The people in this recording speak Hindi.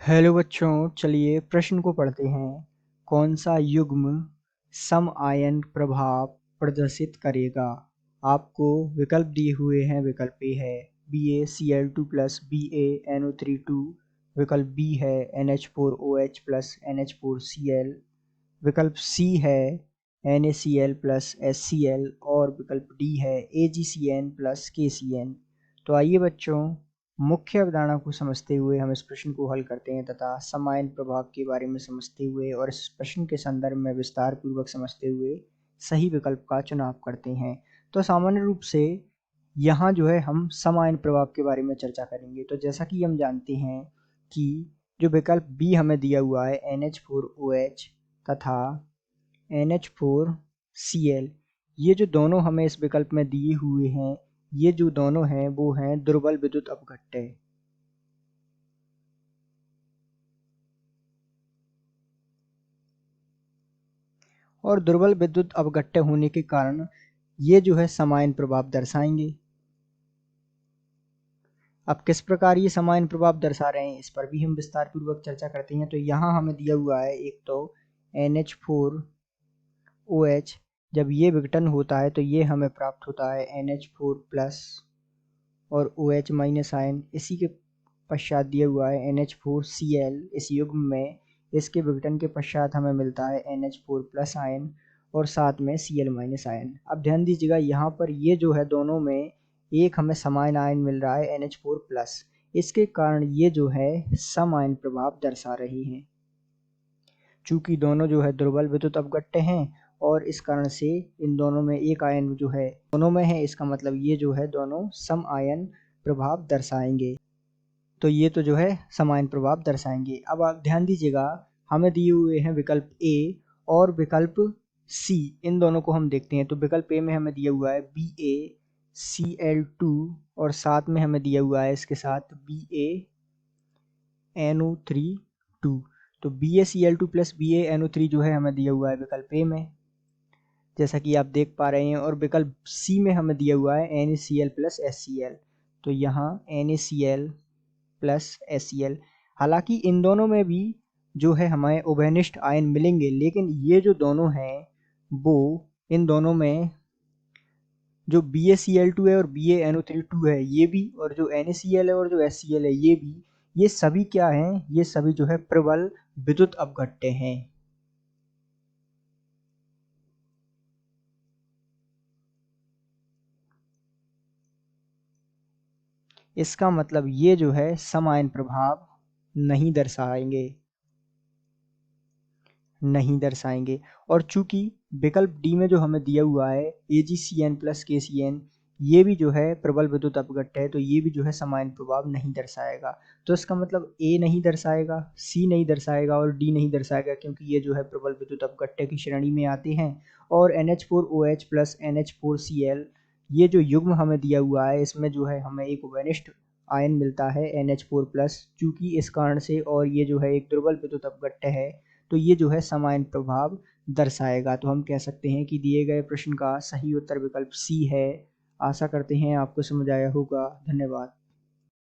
हेलो बच्चों, चलिए प्रश्न को पढ़ते हैं। कौन सा युग्म सम आयन प्रभाव प्रदर्शित करेगा? आपको विकल्प दिए हुए हैं। विकल्प ए है BaCl2 प्लस BaNO3 2। विकल्प बी है NH4OH प्लस NH4Cl। विकल्प सी है NaCl प्लस HCl और विकल्प डी है AgCN प्लस KCN। तो आइए बच्चों, मुख्य अवधारणा को समझते हुए हम इस प्रश्न को हल करते हैं तथा सम आयन प्रभाव के बारे में समझते हुए और इस प्रश्न के संदर्भ में विस्तार पूर्वक समझते हुए सही विकल्प का चुनाव करते हैं। तो सामान्य रूप से यहाँ जो है हम सम आयन प्रभाव के बारे में चर्चा करेंगे। तो जैसा कि हम जानते हैं कि जो विकल्प बी हमें दिया हुआ है NH4OH तथा NH4Cl, ये जो दोनों हमें इस विकल्प में दिए हुए हैं, ये जो दोनों हैं वो हैं दुर्बल विद्युत अपघट्य। और दुर्बल विद्युत अपघट्य होने के कारण ये जो है सम आयन प्रभाव दर्शाएंगे। अब किस प्रकार ये सम आयन प्रभाव दर्शा रहे हैं, इस पर भी हम विस्तार पूर्वक चर्चा करते हैं। तो यहाँ हमें दिया हुआ है एक तो NH4OH, जब ये विघटन होता है तो ये हमें प्राप्त होता है NH4 प्लस और OH माइनस आयन। इसी के पश्चात दिया हुआ है NH4Cl इस युग्म में, इसके विघटन के पश्चात हमें मिलता है NH4 प्लस आयन और साथ में Cl माइनस आयन। अब ध्यान दीजिएगा, यहाँ पर ये जो है दोनों में एक हमें समान आयन मिल रहा है NH4 प्लस, इसके कारण ये जो है सम आयन प्रभाव दर्शा रही हैं। चूंकि दोनों जो है दुर्बल विद्युत अपघट्य हैं और इस कारण से इन दोनों में एक आयन जो है दोनों में है, इसका मतलब ये जो है दोनों सम आयन प्रभाव दर्शाएंगे। तो ये तो जो है सम आयन प्रभाव दर्शाएंगे। अब आप ध्यान दीजिएगा, हमें दिए हुए हैं विकल्प ए और विकल्प सी, इन दोनों को हम देखते हैं। तो विकल्प ए में हमें दिया हुआ है BaCl2 और साथ में हमें दिया हुआ है इसके साथ BaNO3 2। तो BaCl2 प्लस BaNO3 जो है हमें दिया हुआ है विकल्प ए में, जैसा कि आप देख पा रहे हैं। और विकल्प सी में हमें दिया हुआ है NaCl प्लस HCl। तो यहाँ NaCl प्लस HCl, हालांकि इन दोनों में भी जो है हमें उभयनिष्ठ आयन मिलेंगे, लेकिन ये जो दोनों हैं वो इन दोनों में जो BaCl2 है और BaNO3 2 है ये भी, और जो NaCl है और जो HCl है ये भी, ये सभी क्या हैं? ये सभी जो है प्रबल विद्युत अपघट्य हैं। इसका मतलब ये जो है सम आयन प्रभाव नहीं दर्शाएंगे। और चूंकि विकल्प डी में जो हमें दिया हुआ है AgCN प्लस KCN, ये भी जो है प्रबल विद्युत अपघट्य है, तो ये भी जो है सम आयन प्रभाव नहीं दर्शाएगा। तो इसका मतलब ए नहीं दर्शाएगा, सी नहीं दर्शाएगा और डी नहीं दर्शाएगा, क्योंकि ये जो है प्रबल विद्युत अपघट्य की श्रेणी में आते हैं। और NH4OH प्लस NH4Cl, ये जो युग्म हमें दिया हुआ है इसमें जो है हमें एक उभयनिष्ठ आयन मिलता है NH4 प्लस, चूंकि इस कारण से, और ये जो है एक दुर्बल विद्युत अपघट्य है, तो ये जो है सम आयन प्रभाव दर्शाएगा। तो हम कह सकते हैं कि दिए गए प्रश्न का सही उत्तर विकल्प सी है। आशा करते हैं आपको समझ आया होगा। धन्यवाद।